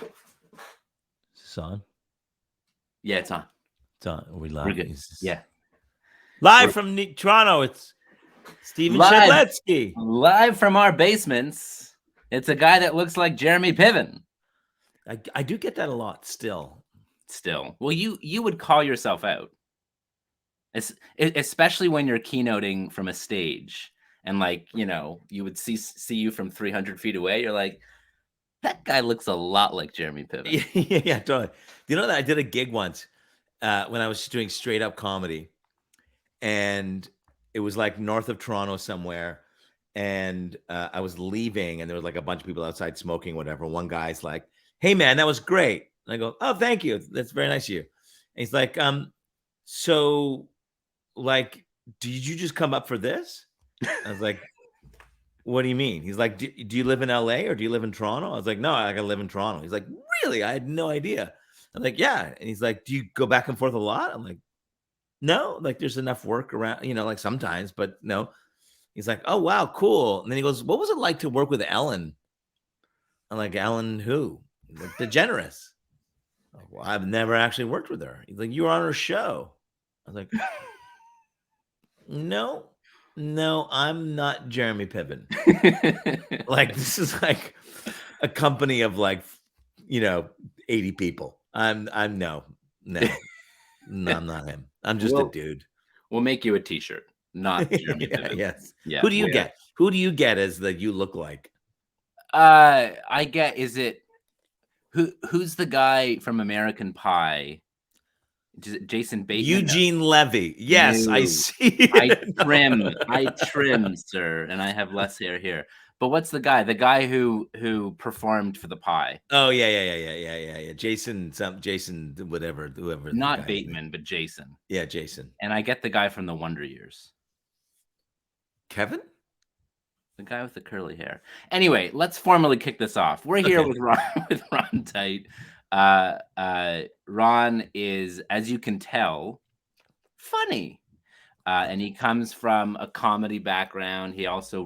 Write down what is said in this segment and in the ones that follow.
Is this on? Yeah, it's on. It's on. Are we We're live? good. Yeah. Live from Toronto, it's Stephen Shedletsky. Live from our basements. It's a guy that looks like Jeremy Piven. I do get that a lot still. Well, you would call yourself out, especially when you're keynoting from a stage, and you would see you from 300 feet away. You're like, that guy looks a lot like Jeremy Piven. Yeah, totally. Do you know that I did a gig once when I was doing straight up comedy, and it was like north of Toronto somewhere, and I was leaving, and there was like a bunch of people outside smoking, whatever. One guy's like, "Hey, man, that was great." And I go, "Oh, thank you. That's very nice of you." And he's like, so, like, did you just come up for this?" I was like, "What do you mean?" He's like, do you live in LA or do you live in Toronto?" I was like, "No, I gotta live in Toronto." He's like, "Really? I had no idea." I'm like, "Yeah." And he's like, "Do you go back and forth a lot?" I'm like, "No, like there's enough work around, like sometimes, but no." He's like, "Oh, wow, cool." And then he goes, "What was it like to work with Ellen?" I'm like, "Ellen who?" He's like, "DeGeneres." I'm like, "Well, I've never actually worked with her." He's like, "You were on her show." I was like, no, I'm not Jeremy Piven. Like, this is like a company of 80 people. I'm no, I'm not him. I'm just a dude. We'll make you a T-shirt, not Jeremy Piven. Yes. Yeah. Who do you get? Who do you get as the you look like? I get. Is it who's the guy from American Pie? Jason Bateman? Eugene Levy. Yes, I see. I trim, sir, and I have less hair here. But what's the guy? The guy who performed for the Pie? Oh yeah. Jason, whatever, whoever. Not Bateman, but Jason. Yeah, Jason. And I get the guy from the Wonder Years. Kevin? The guy with the curly hair. Anyway, let's formally kick this off. We're here with Ron Tite. Ron is, as you can tell, funny. And he comes from a comedy background. He also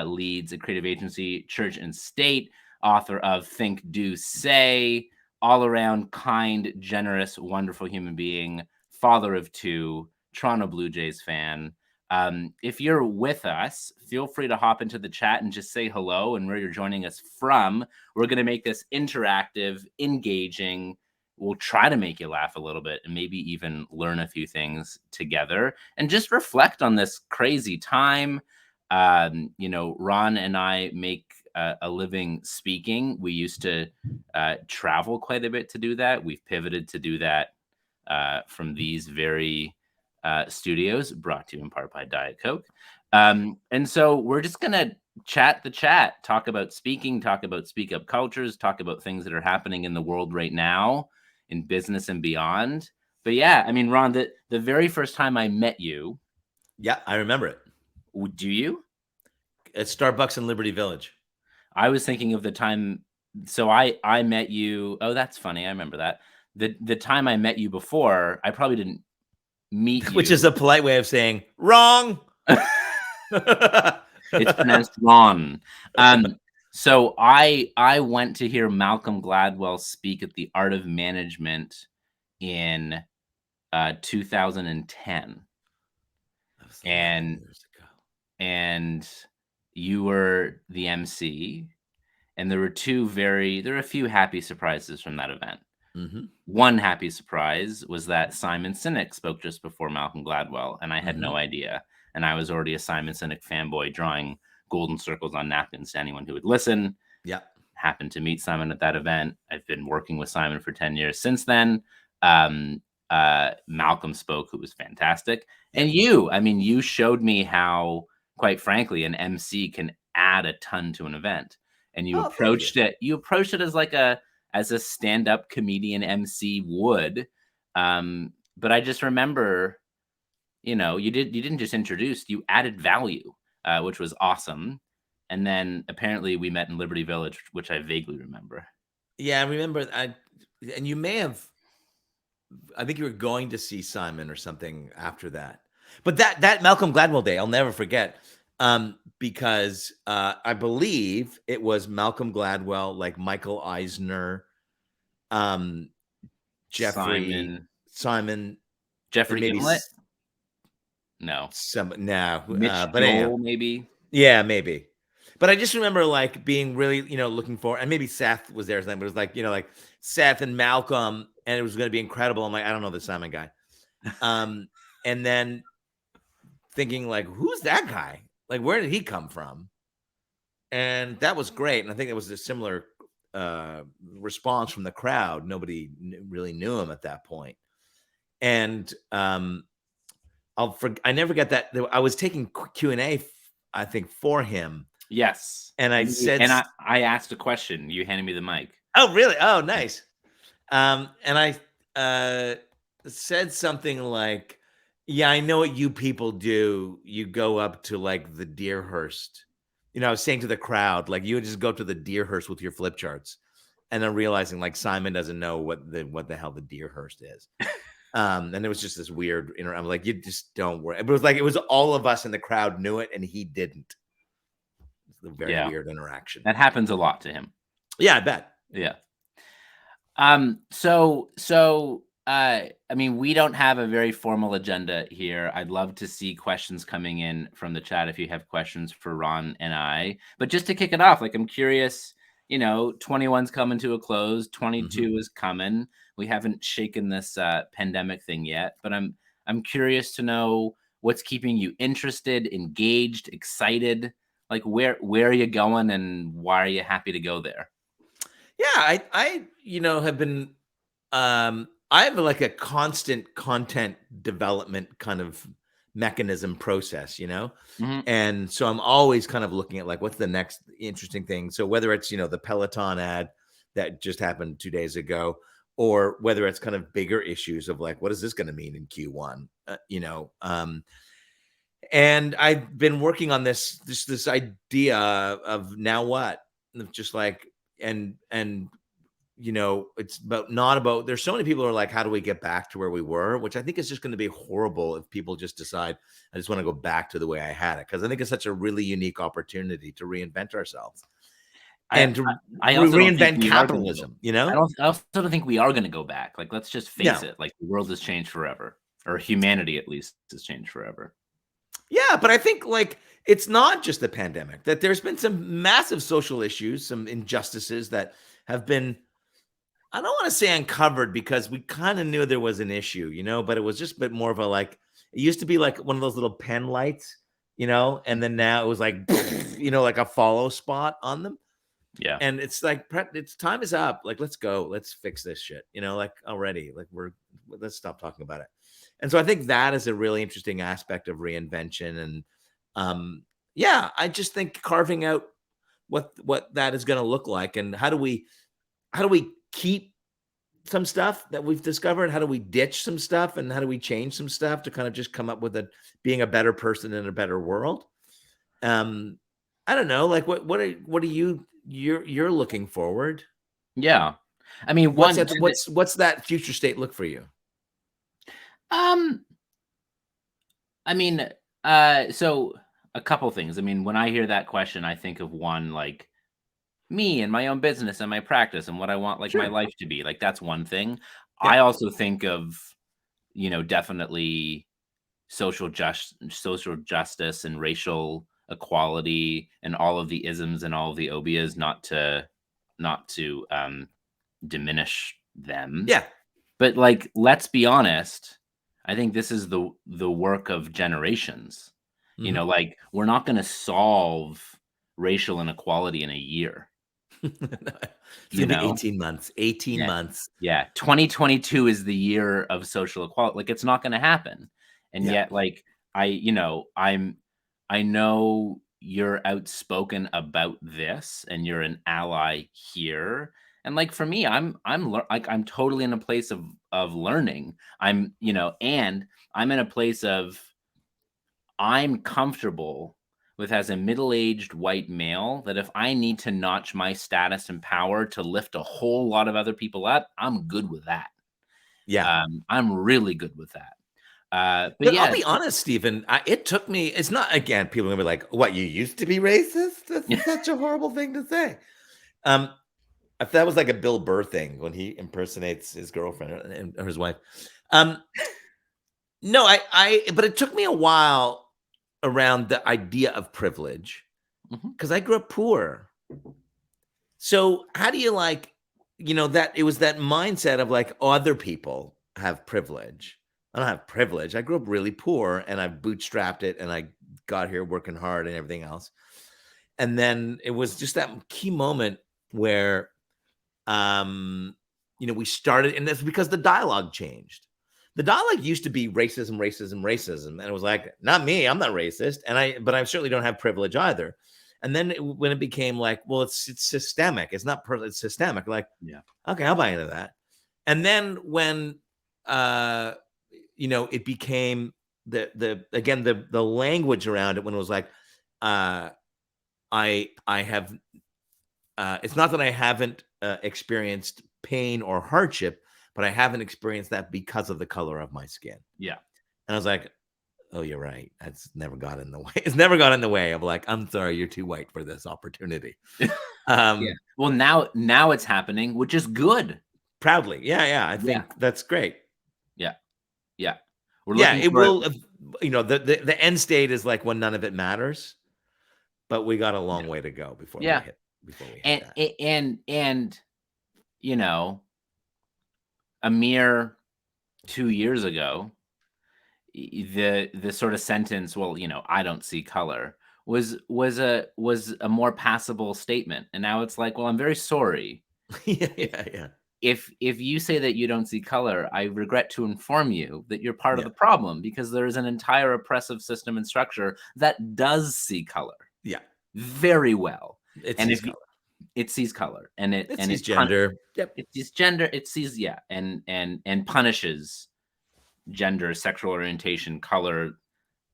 leads a creative agency, Church and State, author of Think, Do, Say, all around kind, generous, wonderful human being, father of two, Toronto Blue Jays fan. If you're with us, feel free to hop into the chat and just say hello and where you're joining us from. We're going to make this interactive, engaging. We'll try to make you laugh a little bit and maybe even learn a few things together and just reflect on this crazy time. Ron and I make a living speaking. We used to travel quite a bit to do that. We've pivoted to do that from these very studios, brought to you in part by Diet Coke. And so we're just going to chat the chat, talk about speaking, talk about speak up cultures, talk about things that are happening in the world right now, in business and beyond. But yeah, I mean, Ron, the very first time I met you. Yeah, I remember it. Do you? At Starbucks in Liberty Village. I was thinking of the time. So I met you. Oh, that's funny. I remember that. The time I met you before, I probably didn't meet you. Which is a polite way of saying wrong. It's pronounced Ron. So I went to hear Malcolm Gladwell speak at the Art of Management in 2010. And you were the MC, and there were a few happy surprises from that event. Mm-hmm. One happy surprise was that Simon Sinek spoke just before Malcolm Gladwell, and I had no idea. And I was already a Simon Sinek fanboy, drawing golden circles on napkins to anyone who would listen. Yeah. Happened to meet Simon at that event. I've been working with Simon for 10 years since then. Malcolm spoke, who was fantastic. And you showed me how, quite frankly, an MC can add a ton to an event. And you approached it as a stand-up comedian MC would. But I just remember, you didn't just introduce, you added value, which was awesome. And then apparently we met in Liberty Village, which I vaguely remember. Yeah, I remember. And you may have, I think you were going to see Simon or something after that. But that Malcolm Gladwell day, I'll never forget. Because I believe it was Malcolm Gladwell, like Michael Eisner, um, Jeffrey Simon, Simon, and Jeffrey maybe Imlet? No. some no, Mitch but anyhow, Joel, maybe? yeah, maybe. But I just remember like being really, looking for, and maybe Seth was there, but it was like, like Seth and Malcolm, and it was going to be incredible. I'm like, I don't know the Simon guy. Um, and then thinking like, who's that guy? Like, where did he come from? And that was great. And I think it was a similar response from the crowd. Nobody really knew him at that point. And I never get that. I was taking Q&A, I think, for him. Yes. And I said, And I asked a question. You handed me the mic. oh, really? Oh, nice. And I said something like, yeah, I know what you people do. You go up to like the Deerhurst. I was saying to the crowd, like, you would just go to the Deerhurst with your flip charts. And then realizing like Simon doesn't know what the hell the Deerhurst is. And it was just this weird I'm like, you just don't worry. It was like it was all of us in the crowd knew it and he didn't. It's a very weird interaction. That happens a lot to him. Yeah, I bet. Yeah. I mean, we don't have a very formal agenda here. I'd love to see questions coming in from the chat if you have questions for Ron and I. But just to kick it off, like, I'm curious, 21's coming to a close, 22 is coming. We haven't shaken this pandemic thing yet, but I'm curious to know what's keeping you interested, engaged, excited. Like, where are you going and why are you happy to go there? Yeah, I have been I have like a constant content development kind of mechanism process, and so I'm always kind of looking at like what's the next interesting thing. So whether it's the Peloton ad that just happened 2 days ago, or whether it's kind of bigger issues of like what is this going to mean in Q1, and I've been working on this idea of now what, just like and it's not about there's so many people who are like, how do we get back to where we were? Which I think is just going to be horrible if people just decide, I just want to go back to the way I had it. Because I think it's such a really unique opportunity to reinvent ourselves and to reinvent capitalism, I also don't think we are going to go back. Like, let's just face it. Like, the world has changed forever, or humanity at least has changed forever. Yeah, but I think like it's not just the pandemic, that there's been some massive social issues, some injustices that have been, I don't want to say uncovered because we kind of knew there was an issue, but it was just a bit more of a like, it used to be like one of those little pen lights, and then now it was like, like a follow spot on them. Yeah. And it's like, it's time is up. Like, let's go, let's fix this shit, like already, like let's stop talking about it. And so I think that is a really interesting aspect of reinvention. And yeah, I just think carving out what that is going to look like and how do we keep some stuff that we've discovered? How do we ditch some stuff and how do we change some stuff to kind of just come up with being a better person in a better world? I don't know. Like what are you're looking forward? Yeah. I mean, what's that future state look for you? I mean, so a couple things. I mean, when I hear that question, I think of one, like, me and my own business and my practice and what I want like my life to be. Like, that's one thing. Yeah. I also think of, definitely social justice and racial equality and all of the isms and all of the obias, not to diminish them. Yeah. But like, let's be honest, I think this is the work of generations. Like, we're not going to solve racial inequality in a year. It's gonna be 18 months. 18 months. Yeah. 2022 is the year of social equality. Like, it's not going to happen. And yet, like, I know you're outspoken about this and you're an ally here. And like, for me, I'm totally in a place of learning. I'm in a place of, I'm comfortable with, as a middle-aged white male, that if I need to notch my status and power to lift a whole lot of other people up, I'm good with that. Yeah. I'm really good with that. But I'll yeah, be honest, Stephen. It took me. It's not again. People are gonna be like, "What? You used to be racist? That's such a horrible thing to say." Um, if that was like a Bill Burr thing when he impersonates his girlfriend or his wife. Um, no, but it took me a while around the idea of privilege mhm. because I grew up poor. So how do you that it was that mindset of like other people have privilege. I don't have privilege. I grew up really poor and I bootstrapped it and I got here working hard and everything else. And then it was just that key moment where we started, and that's because the dialogue changed. The dialogue used to be racism, racism, racism, and it was like, not me, I'm not racist, but I certainly don't have privilege either. And then when it became like, well, it's systemic, it's not it's systemic. Like, Yeah. okay, I'll buy into that. And then when it became the language around it when it was like, I have it's not that I haven't experienced pain or hardship, but I haven't experienced that because of the color of my skin. Yeah. And I was like, oh, you're right. That's never got in the way. It's never got in the way of like, I'm sorry, you're too white for this opportunity. Yeah. Well, now it's happening, which is good. Proudly. Yeah. I think that's great. Yeah. Yeah. We're Yeah, looking it for will. The end state is like when none of it matters, but we got a long way to go before we hit that. and a mere 2 years ago, the sort of sentence, well, I don't see color, was a more passable statement, and now it's like, well, I'm very sorry. Yeah. If you say that you don't see color, I regret to inform you that you're part of Yeah. the problem, because there is an entire oppressive system and structure that does see color. Yeah. Very well. It And sees if color. it sees color, and It sees gender. Yep. it sees gender, it sees, and punishes gender, sexual orientation, color,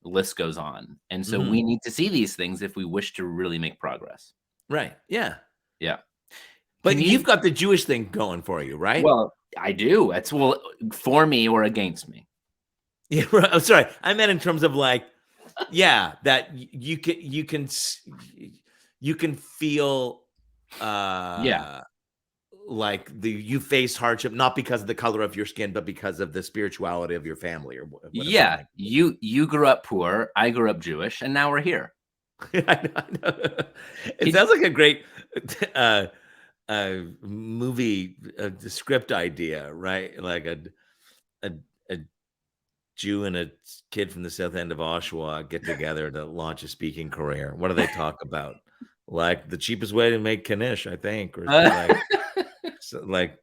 the list goes on. And so Mhm. we need to see these things if we wish to really make progress. Right. Yeah. Yeah. But Can you you've got the Jewish thing going for you, right? Well, I do. It's, well, for me or against me. Yeah. Right. I'm sorry. I meant in terms of like, that you can feel Yeah. like you faced hardship not because of the color of your skin, but because of the spirituality of your family or whatever that Yeah. might be. You grew up poor, I grew up Jewish, and now we're here. I know. It Can sounds like a great uh, movie script idea, right? Like a a Jew and a kid from the south end of Oshawa get together to launch a speaking career. What do they talk about? Like the cheapest way to make knish, I think, or like, so like,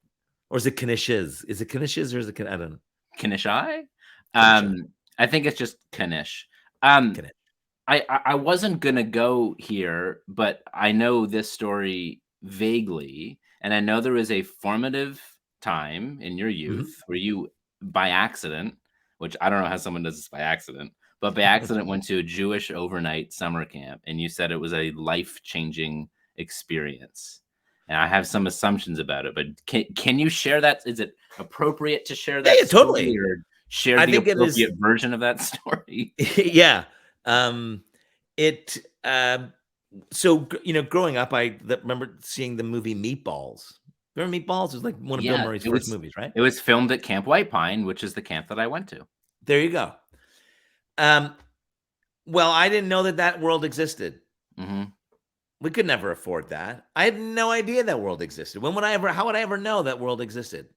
or is it knishes? Is it knishes or is it I don't know. Kanishai? Knish. I think it's just Kanish. Um, Knish. I wasn't gonna go here, but I know this story vaguely, and I know there was a formative time in your Mhm. youth where you, by accident, which I don't know how someone does this by accident, but by accident went to a Jewish overnight summer camp, and you said it was a life-changing experience. And I have some assumptions about it, but can you share that? Is it appropriate to share Yeah, that yeah, story, totally. or share I the think it is. appropriate version of that story? Yeah. Um, it. So growing up, I remember seeing the movie Meatballs. Remember Meatballs? It was like one of Bill Yeah, Murray's first movies, right? it was filmed at Camp White Pine, which is the camp that I went to. There you go. Um, well, I didn't know that world existed. Mhm. We could never afford that. I had no idea that world existed. How would I ever know that world existed?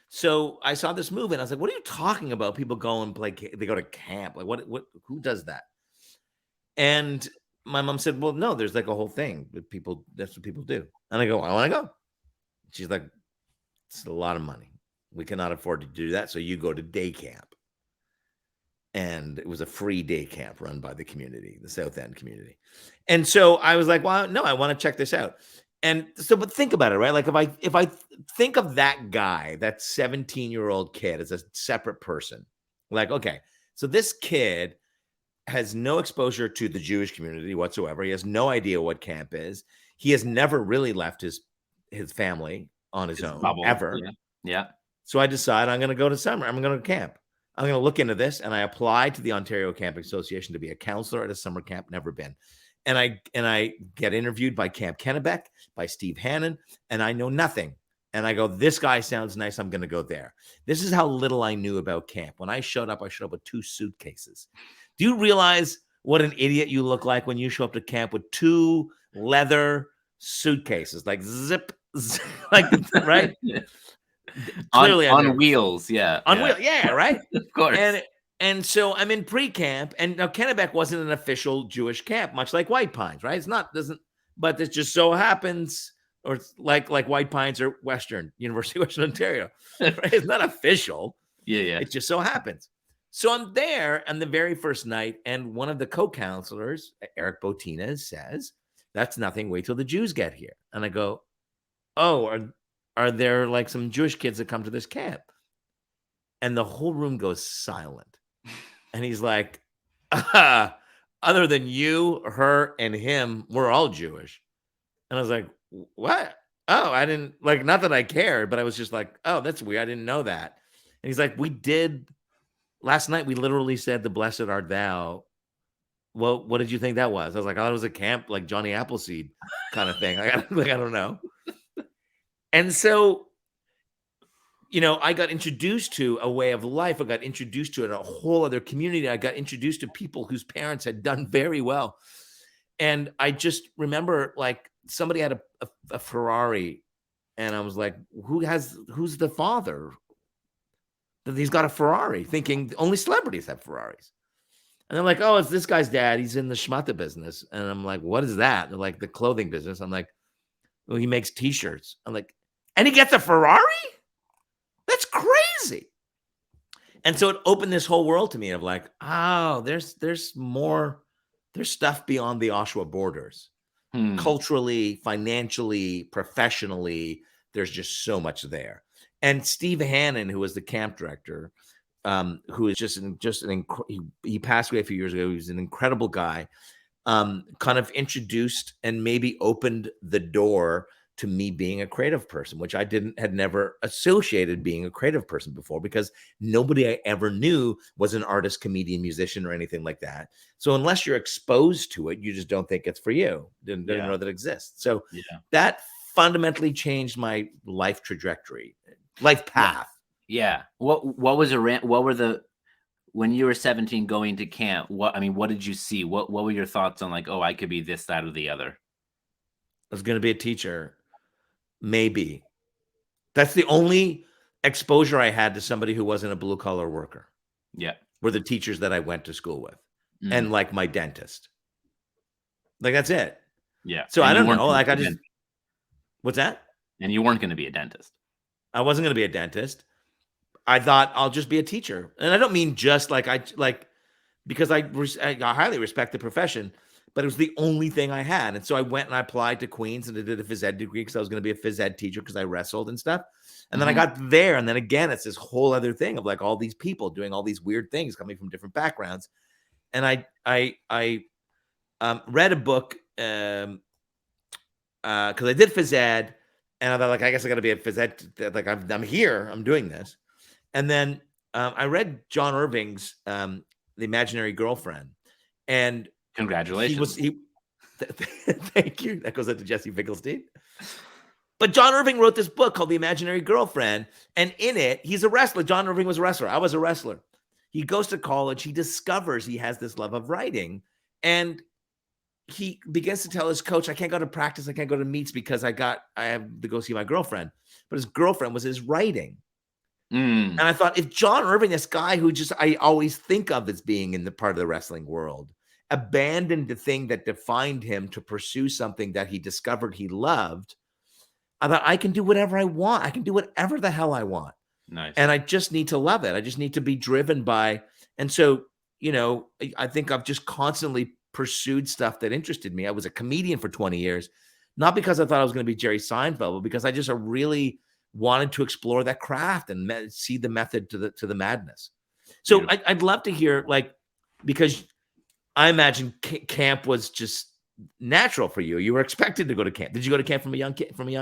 So I saw this movie and I was like, what are you talking about? People go and they go to camp. Like who does that? And my mom said, well, no, there's like a whole thing that that's what people do. And I go, I want to go. She's like, it's a lot of money. We cannot afford to do that. So you go to day camp. And it was a free day camp run by the community, the South End community. And so I was like, well, no, I want to check this out. And so, but think about it, right? Like if I think of that guy, that 17-year-old kid as a separate person, like, okay, so this kid has no exposure to the Jewish community whatsoever. He has no idea what camp is. He has never really left his family on his His own bubble. ever. Yeah. Yeah. So I decide I'm going to go to summer. I'm going to camp. I'm going to look into this. And I applied to the Ontario Camping Association to be a counselor at a summer camp. Never been. And I get interviewed by Camp Kennebec, by Steve Hannon, and I know nothing. And I go, this guy sounds nice. I'm going to go there. This is how little I knew about camp. When I showed up with 2 suitcases. Do you realize what an idiot you look like when you show up to camp with 2 leather suitcases, like zip, like, right? Clearly, on wheels, yeah, on wheels, yeah, right. of course. And so I'm in pre-camp, and now Kennebec wasn't an official Jewish camp, much like White Pines, right? It's not, doesn't, but it just so happens, or it's like White Pines or University of Western Ontario, right? It's not official. Yeah. It just so happens. So I'm there on the very first night, and one of the co-counselors, Eric Botina, says, "That's nothing. Wait till the Jews get here." And I go, "Oh, are there like some Jewish kids that come to this camp?" And the whole room goes silent. And he's like, "Other than you, her, and him, we're all Jewish." And I was like, "What? Oh, I didn't, like, not that I cared, but I was just like, oh, that's weird. I didn't know that." And he's like, "We did last night. We literally said the blessed art thou." Well, what did you think that was? I was like, "Oh, it was a camp, like Johnny Appleseed kind of thing." I don't know. And so, I got introduced to a way of life. I got introduced to a whole other community. I got introduced to people whose parents had done very well. And I just remember, like, somebody had a Ferrari, and I was like, who's the father that he's got a Ferrari, thinking only celebrities have Ferraris. And they're like, "Oh, it's this guy's dad. He's in the schmutta business." And I'm like, "What is that?" They're like, "The clothing business." I'm like, "Well, he makes t-shirts." I'm like, "And he gets a Ferrari? That's crazy." And so it opened this whole world to me of like, oh, there's more, there's stuff beyond the Oshawa borders. Culturally, financially, professionally, there's just so much there. And Steve Hannon, who was the camp director, who is he passed away a few years ago. He was an incredible guy. Kind of introduced and maybe opened the door to me being a creative person, which I had never associated being a creative person before, because nobody I ever knew was an artist, comedian, musician, or anything like that. So unless you're exposed to it, you just don't think it's for you. Didn't know that exists. So that fundamentally changed my life trajectory, life path. Yeah. What were when you were 17 going to camp, what did you see? What were your thoughts on, like, oh, I could be this, that, or the other? I was going to be a teacher. Maybe. That's the only exposure I had to somebody who wasn't a blue collar worker. Yeah. Were the teachers that I went to school with. And like my dentist. Like, that's it. Yeah. So I don't know. Like, what's that? And you weren't going to be a dentist. I wasn't going to be a dentist. I thought I'll just be a teacher. And I don't mean just because I highly respect the profession, but it was the only thing I had. And so I went and I applied to Queen's and I did a phys ed degree because I was going to be a phys ed teacher because I wrestled and stuff. And then I got there. And then again, it's this whole other thing of like all these people doing all these weird things coming from different backgrounds. And I read a book because I did phys ed. And I thought, like, I guess I got to be a phys ed. Like, I'm here. I'm doing this. And then I read John Irving's The Imaginary Girlfriend. And congratulations. Thank you. That goes out to Jesse Finkelstein. But John Irving wrote this book called The Imaginary Girlfriend. And in it, he's a wrestler. John Irving was a wrestler. I was a wrestler. He goes to college. He discovers he has this love of writing. And he begins to tell his coach, "I can't go to practice. I can't go to meets because I have to go see my girlfriend." But his girlfriend was his writing. And I thought, if John Irving, this guy who I always think of as being in the part of the wrestling world, abandoned the thing that defined him to pursue something that he discovered he loved, I thought, I can do whatever I want. I can do whatever the hell I want. Nice. And I just need to love it. I just need to be driven by. And so, I think I've just constantly pursued stuff that interested me. I was a comedian for 20 years, not because I thought I was going to be Jerry Seinfeld, but because I just really wanted to explore that craft and see the method to the madness. So I'd love to hear, like, because I imagine camp was just natural for you. You were expected to go to camp. Did you go to camp from a young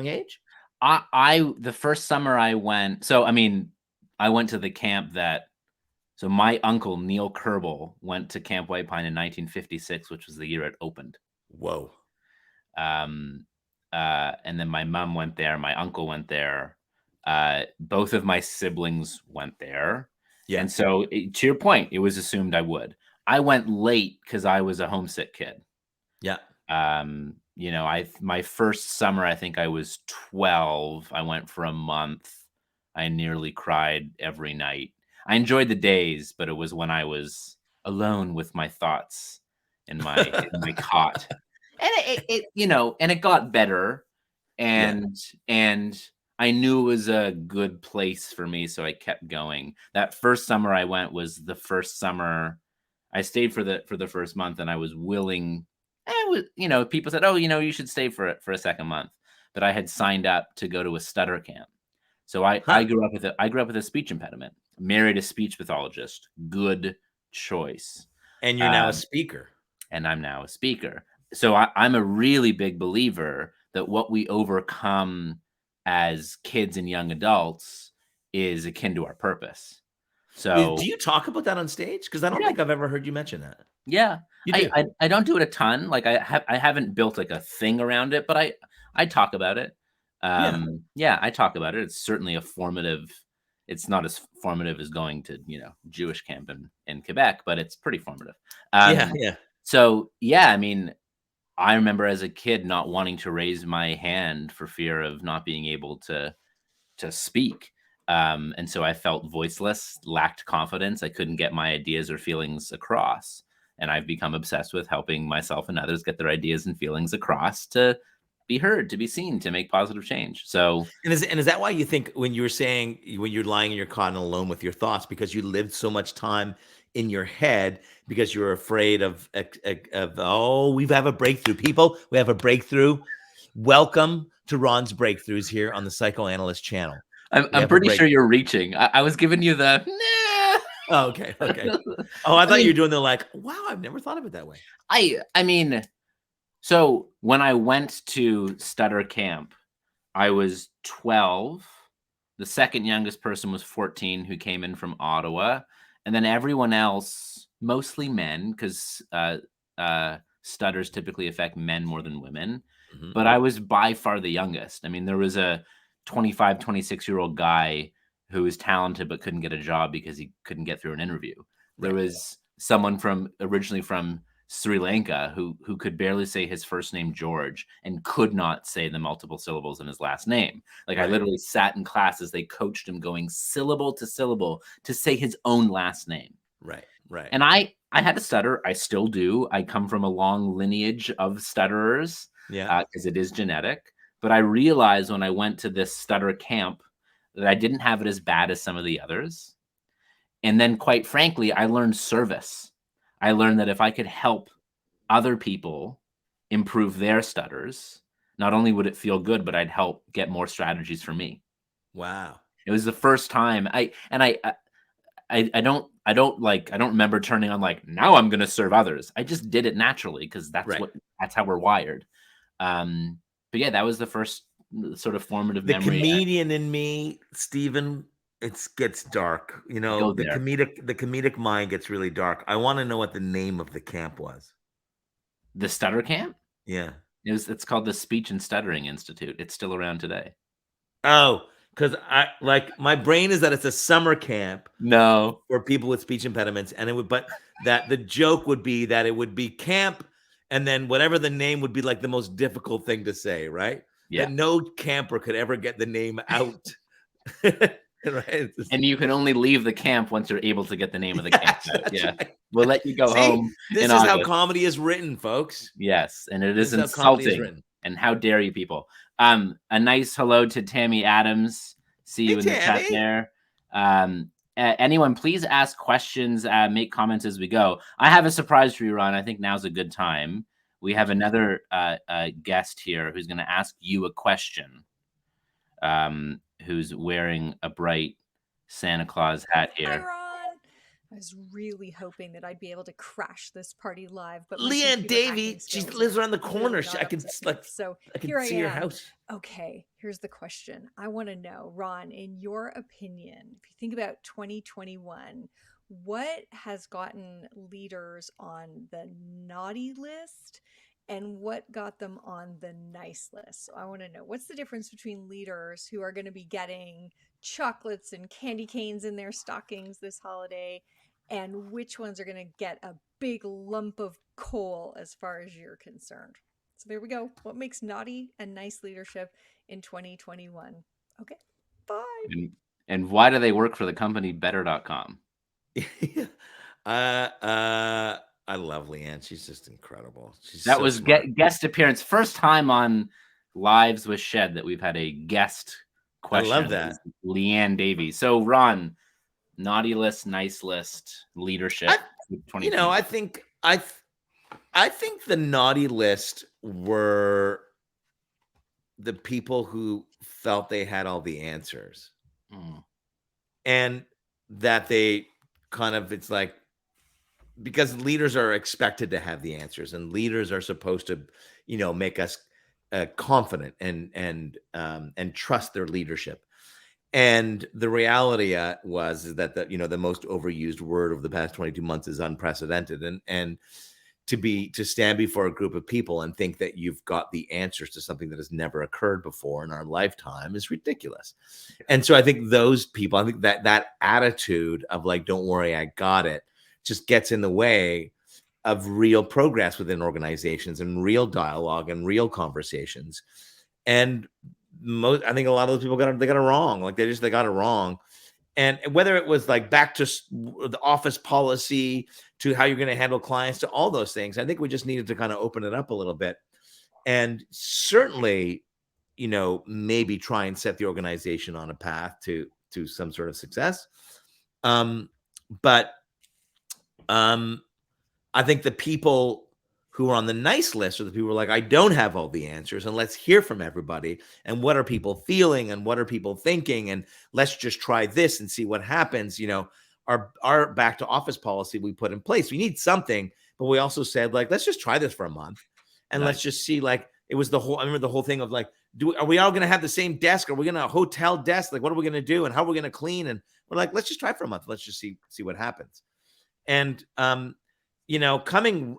age? The first summer I went, I went to the camp that So my uncle, Neil Kerbel, went to Camp White Pine in 1956, which was the year it opened. Whoa. Um, and then my mom went there. My uncle went there. Both of my siblings went there. Yeah. And so, to your point, it was assumed I would. I went late because I was a homesick kid. Yeah. My first summer, I think I was 12. I went for a month. I nearly cried every night. I enjoyed the days, but it was when I was alone with my thoughts in my cot. And it got better, Yeah. and I knew it was a good place for me, so I kept going. That first summer I went was the first summer I stayed for the first month, and I was willing. People said, "Oh, you should stay for a second month," but I had signed up to go to a stutter camp. So I Huh. I grew up with a speech impediment. Married a speech pathologist. Good choice. And you're now a Um, speaker. and I'm now a speaker. So I'm a really big believer that what we overcome as kids and young adults is akin to our purpose. Do So you talk about that on stage? Because I don't yeah, think I've ever heard you mention that. yeah. You I, do. I I don't do it a ton. Like I haven't built like a thing around it, but I talk about it. Yeah. Yeah, I talk about it. It's certainly a formative. It's not as formative as going to Jewish camp in Quebec, but it's pretty formative. Yeah. Um, Yeah. so yeah, I mean, I remember as a kid not wanting to raise my hand for fear of not being able to speak. And so I felt voiceless, lacked confidence. I couldn't get my ideas or feelings across. And I've become obsessed with helping myself and others get their ideas and feelings across to be heard, to be seen, to make positive change. So And is that why you think when you were saying when you're lying in your cot and alone with your thoughts because you lived so much time in your head because you're afraid of oh we have a breakthrough people we have a breakthrough. Welcome to Ron's breakthroughs here on the Psychoanalyst channel. I'm, We I'm have a pretty break. sure you're reaching. I was giving you the Oh, okay, okay. nah. Oh, I I thought you were mean, doing the like. Wow, I've never thought of it that way. I mean, so when I went to Stutter Camp, I was 12. The second youngest person was 14 who came in from Ottawa. And then everyone else, mostly men, because stutters typically affect men more than women. Mhm. But I was by far the youngest. I mean, there was a 25, 26-year-old guy who was talented but couldn't get a job because he couldn't get through an interview. There Right, was someone originally from Sri Lanka who could barely say his first name George and could not say the multiple syllables in his last name. Like I right, literally sat in class as they coached him going syllable to syllable to say his own last name. right, right. And I had a stutter. I still do. I come from a long lineage of stutterers Yeah. because it is genetic. But I realized when I went to this stutter camp that I didn't have it as bad as some of the others. And then, quite frankly, I learned service. I learned that if I could help other people improve their stutters, not only would it feel good, but I'd help get more strategies for me. Wow. It was the first time I don't remember turning on like now I'm gonna serve others. I just did it naturally because Right. that's how we're wired. Um, but yeah, that was the first sort of formative The memory. comedian in me, Stephen, it gets dark. Go The there. comedic mind gets really dark. I want to know what the name of the camp was. The Stutter Camp? Yeah. It's called the Speech and Stuttering Institute. It's still around today. Oh, because I like my brain is that it's a summer camp No. for people with speech impediments, and it would, but that the joke would be that it would be camp, and then whatever the name would be like the most difficult thing to say, right? That Yeah. no camper could ever get the name out. Right? It's just- And you can only leave the camp once you're able to get the name of the camp yes, out. that's Yeah. right. We'll let you go See, home in this is how August. comedy is written, folks. Yes, and it This is is how comedy is insulting. written. And how dare you people? A nice hello to Tammy Adams. See Hey, you in the chat Tammy. there. Anyone, please ask questions, make comments as we go. I have a surprise for you, Ron. I think now's a good time. We have another guest here who's going to ask you a question. Who's wearing a bright Santa Claus hat Hi, here. Ron. I was really hoping that I'd be able to crash this party live, but my Leanne computer hacking Davy, she skills lives are around the corner. really not I up can to snuff. So I can here I see your am. house. Okay, here's the question. I want to know, Ron, in your opinion, if you think about 2021, what has gotten leaders on the naughty list and what got them on the nice list. So I want to know, what's the difference between leaders who are going to be getting chocolates and candy canes in their stockings this holiday, and which ones are going to get a big lump of coal as far as you're concerned? So there we go. What makes naughty and nice leadership in 2021? Okay, bye. And why do they work for the company better.com? I love Leanne. She's just incredible. She's That so was smart. guest appearance. First time on Lives with Shed that we've had a guest question. I love that. Leanne Davies. So Ron, naughty list, nice list, leadership. I think the naughty list were the people who felt they had all the answers. And that they kind of, it's like, because leaders are expected to have the answers, and leaders are supposed to, make us confident and trust their leadership. And the reality is that the most overused word of the past 22 months is unprecedented, and to stand before a group of people and think that you've got the answers to something that has never occurred before in our lifetime is ridiculous. And so I think those people, I think that attitude of like, don't worry, I got it, just gets in the way of real progress within organizations and real dialogue and real conversations. And I think a lot of those people they got it wrong. Like they got it wrong. And whether it was like back to the office policy, to how you're going to handle clients, to all those things, I think we just needed to kind of open it up a little bit. And certainly, maybe try and set the organization on a path to some sort of success. But I think the people who are on the nice list are the people who are like, I don't have all the answers, and let's hear from everybody. And what are people feeling, and what are people thinking? And let's just try this and see what happens. Our back to office policy we put in place. We need something, but we also said, like, let's just try this for a month, and let's just see. Like, it was I remember the whole thing of like, are we all going to have the same desk? Are we going to hotel desk? Like, what are we going to do? And how are we going to clean? And we're like, let's just try for a month. Let's just see what happens. And coming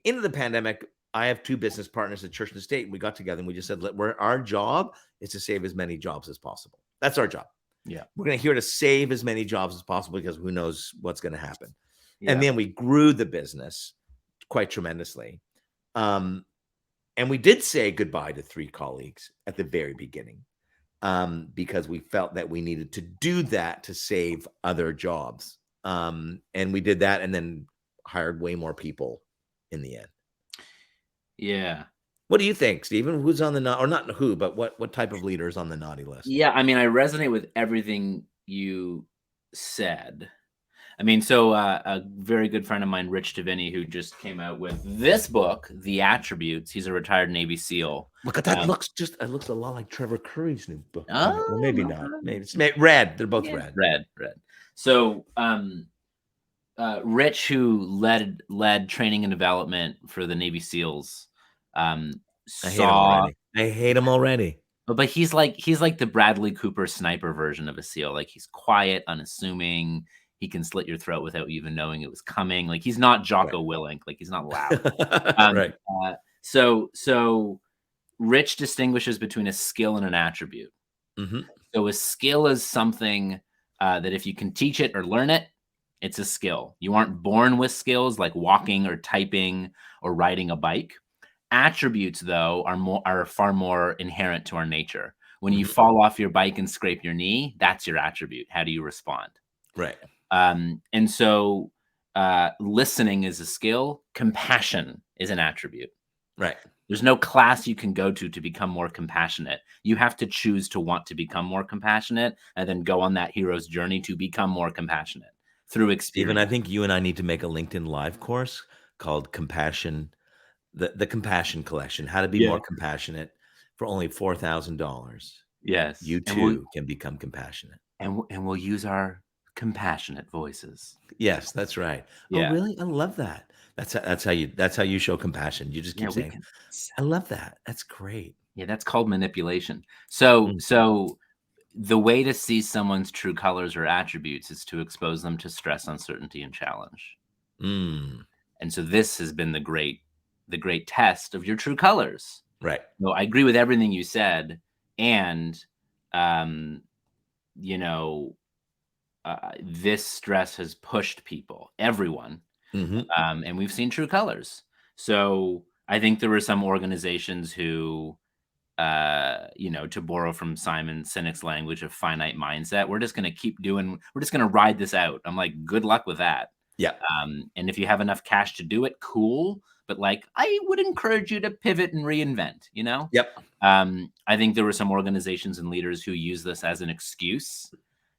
into the pandemic, I have two business partners at Church and State, and we got together and we just said, our job is to save as many jobs as possible. That's our job. Yeah. We're going to here to save as many jobs as possible, because who knows what's going to happen. Yeah. And then we grew the business quite tremendously. And we did say goodbye to 3 colleagues at the very beginning, because we felt that we needed to do that to save other jobs. And we did that, and then hired way more people in the end. Yeah. What do you think, Stephen? Who's on the or not who, but what type of leader is on the naughty list? Yeah, I mean, I resonate with everything you said. I mean, so a very good friend of mine, Rich Davini, who just came out with this book, The Attributes. He's a retired Navy SEAL. Look at that. It looks a lot like Trevor Curry's new book. Oh, well, maybe not. Maybe it's red. They're both red. Red. So Rich, who led training and development for the Navy SEALs, I hate him already. But he's like the Bradley Cooper sniper version of a SEAL. Like, he's quiet, unassuming. He can slit your throat without you even knowing it was coming. Like, he's not Jocko Willink. Like, he's not loud. Right. So Rich distinguishes between a skill and an attribute. Mm-hmm. So a skill is something that if you can teach it or learn it, it's a skill. You aren't born with skills like walking or typing or riding a bike. Attributes, though, are far more inherent to our nature. When you fall off your bike and scrape your knee, that's your attribute. How do you respond? Right. And so listening is a skill. Compassion is an attribute. Right. There's no class you can go to become more compassionate. You have to choose to want to become more compassionate, and then go on that hero's journey to become more compassionate through experience. Stephen, I think you and I need to make a LinkedIn Live course called Compassion, the Compassion Collection, how to be more compassionate, for only $4,000. Yes. You too can become compassionate. And we'll use our compassionate voices. Yes, that's right. Yeah. Oh, really? I love that. That's how you show compassion. You just keep saying, I love that. That's great. Yeah, that's called manipulation. So the way to see someone's true colors or attributes is to expose them to stress, uncertainty, and challenge. Mm, And so this has been the great test of your true colors. right. No, I agree with everything you said. And, you know, this stress has pushed people, everyone. Mm-hmm. And we've seen true colors. So I think there were some organizations who, you know, to borrow from Simon Sinek's language of finite mindset, we're just going to keep doing, we're just going to ride this out. I'm like, good luck with that. Yeah. And if you have enough cash to do it, cool. But like, I would encourage you to pivot and reinvent, you know? Yep. I think there were some organizations and leaders who use this as an excuse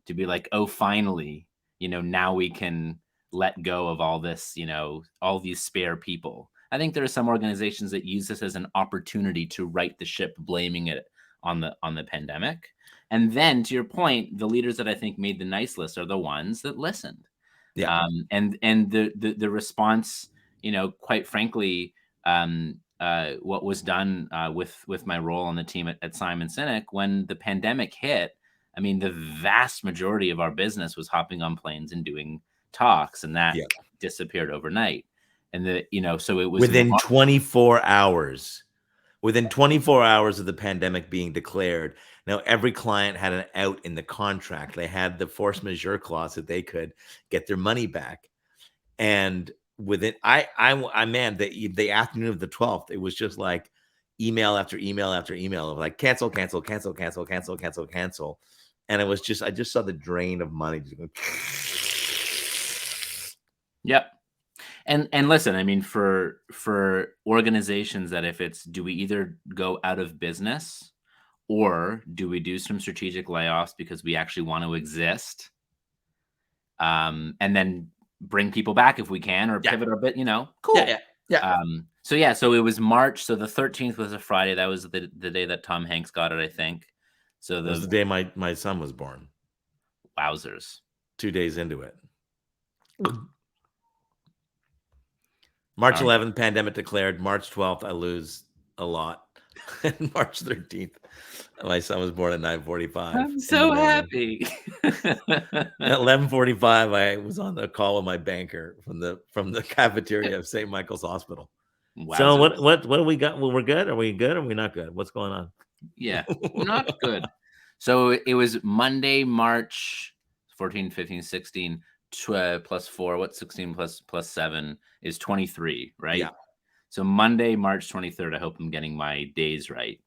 to be like, oh, finally, you know, now we can let go of all this, you know, all these spare people. I think there are some organizations that use this as an opportunity to right the ship, blaming it on the pandemic. And then, to your point, the leaders that I think made the nice list are the ones that listened. Yeah. And the response, you know, quite frankly, what was done with my role on the team at Simon Sinek when the pandemic hit. I mean, the vast majority of our business was hopping on planes and doing talks, and that Yeah. disappeared overnight. And you know, so it was within 24 hours. Within 24 hours of the pandemic being declared, now every client had an out in the contract. They had the force majeure clause that they could get their money back. And within, man, the afternoon of the 12th, it was just like email after email after email of like cancel, cancel, cancel, cancel, cancel, cancel, cancel. And it was just, I just saw the drain of money. Yep. And listen, I mean, for organizations that if it's, do we either go out of business or do we do some strategic layoffs because we actually want to exist, and then bring people back if we can, or pivot a bit, you know, cool. Yeah. So it was March. So the 13th was a Friday. That was the day that Tom Hanks got it, I think. So that was the day my son was born. Wowzers. 2 days into it. March 11th, pandemic declared. March 12th, I lose a lot. And March 13th, my son was born at 9:45. I'm so happy. At 11:45, I was on the call with my banker from the cafeteria of St. Michael's Hospital. Wowzers. So what do we got? Well, we're good. Are we good? Or are we not good? What's going on? Yeah, not good. So it was Monday, March 14, 15, 16, plus 4. What's 16 plus 7 is 23, right? Yeah. So Monday, March 23rd, I hope I'm getting my days right.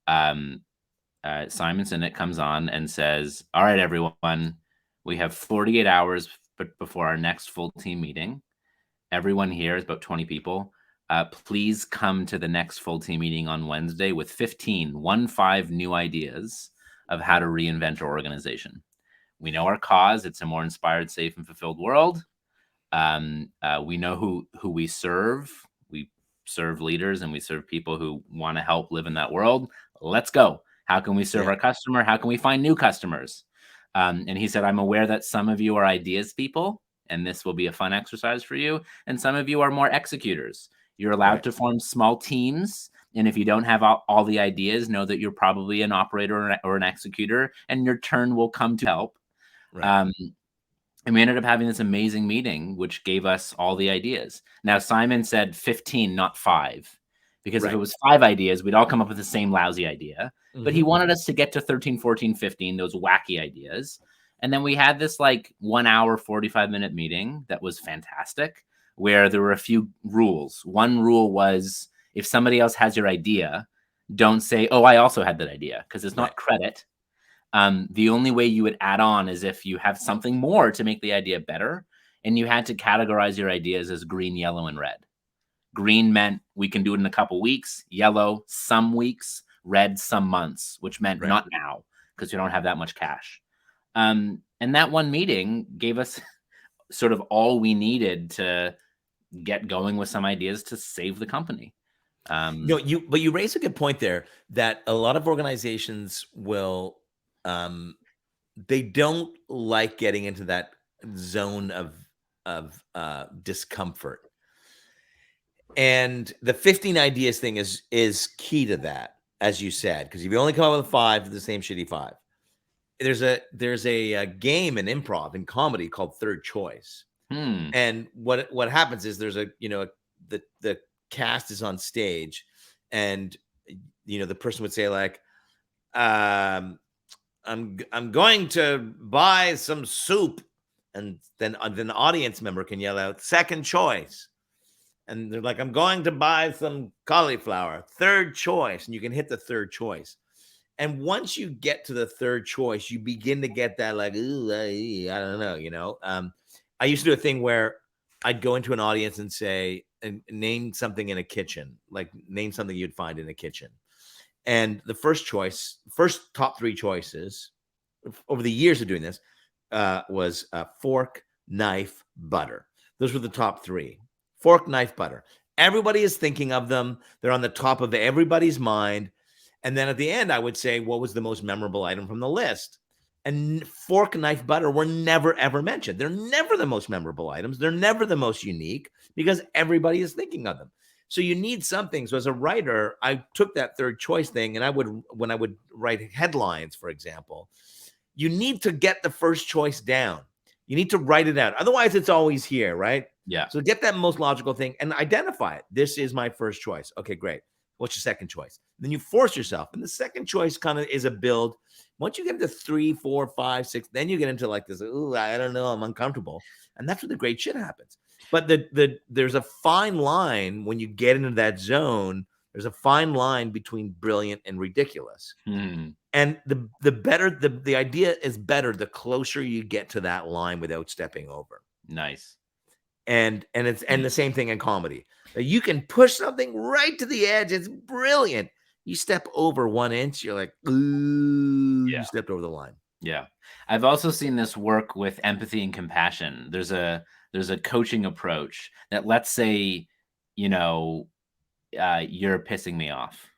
Simon Sinek comes on and says, all right, everyone, we have 48 hours before our next full team meeting. Everyone here is about 20 people. Please come to the next full team meeting on Wednesday with 15 new ideas of how to reinvent our organization. We know our cause. It's a more inspired, safe, and fulfilled world. We know who we serve. We serve leaders and we serve people who want to help live in that world. Let's go. How can we serve our customer? How can we find new customers? And he said, I'm aware that some of you are ideas people, and this will be a fun exercise for you. And some of you are more executors. You're allowed to form small teams. And if you don't have all the ideas, know that you're probably an operator or an executor, and your turn will come to help. Right. And we ended up having this amazing meeting, which gave us all the ideas. Now, Simon said 15, not 5, because if it was 5 ideas, we'd all come up with the same lousy idea. Mm-hmm. But he wanted us to get to 13, 14, 15, those wacky ideas. And then we had this like 1 hour, 45-minute meeting that was fantastic, where there were a few rules. One rule was, if somebody else has your idea, don't say, oh, I also had that idea, because it's not credit. The only way you would add on is if you have something more to make the idea better, and you had to categorize your ideas as green, yellow, and red. Green meant we can do it in a couple weeks. Yellow, some weeks. Red, some months, which meant not now, because you don't have that much cash. And that one meeting gave us sort of all we needed to get going with some ideas to save the company. But you raise a good point there, that a lot of organizations will, they don't like getting into that zone of discomfort. And the 15 ideas thing is key to that, as you said, because if you only come up with 5, the same shitty 5. there's a game in improv in comedy called third choice. And what happens is there's the cast is on stage, and the person would say like, I'm going to buy some soup, and then an audience member can yell out second choice, and they're like, I'm going to buy some cauliflower, third choice, and you can hit the third choice. And once you get to the third choice, you begin to get that like, ooh, I don't know, I used to do a thing where I'd go into an audience and say, and name something in a kitchen, like name something you'd find in a kitchen. And the first top three choices over the years of doing this was fork, knife, butter. Those were the top three. Fork, knife, butter. Everybody is thinking of them. They're on the top of everybody's mind. And then at the end, I would say, what was the most memorable item from the list? And fork, knife, butter were never, ever mentioned. They're never the most memorable items. They're never the most unique because everybody is thinking of them. So you need something. So as a writer, I took that third choice thing, and when I would write headlines, for example, you need to get the first choice down. You need to write it out. Otherwise, it's always here, right? Yeah. So get that most logical thing and identify it. This is my first choice. Okay, great. What's your second choice? Then you force yourself. And the second choice kind of is a build. Once you get into 3, 4, 5, 6, then you get into like this, ooh, I don't know, I'm uncomfortable. And that's where the great shit happens. But there's a fine line when you get into that zone. There's a fine line between brilliant and ridiculous. And the better, the idea is better the closer you get to that line without stepping over. Nice. And the same thing in comedy. You can push something right to the edge. It's brilliant. You step over 1 inch, you're like, ooh, you stepped over the line. Yeah. I've also seen this work with empathy and compassion. There's a coaching approach that, let's say, you're pissing me off.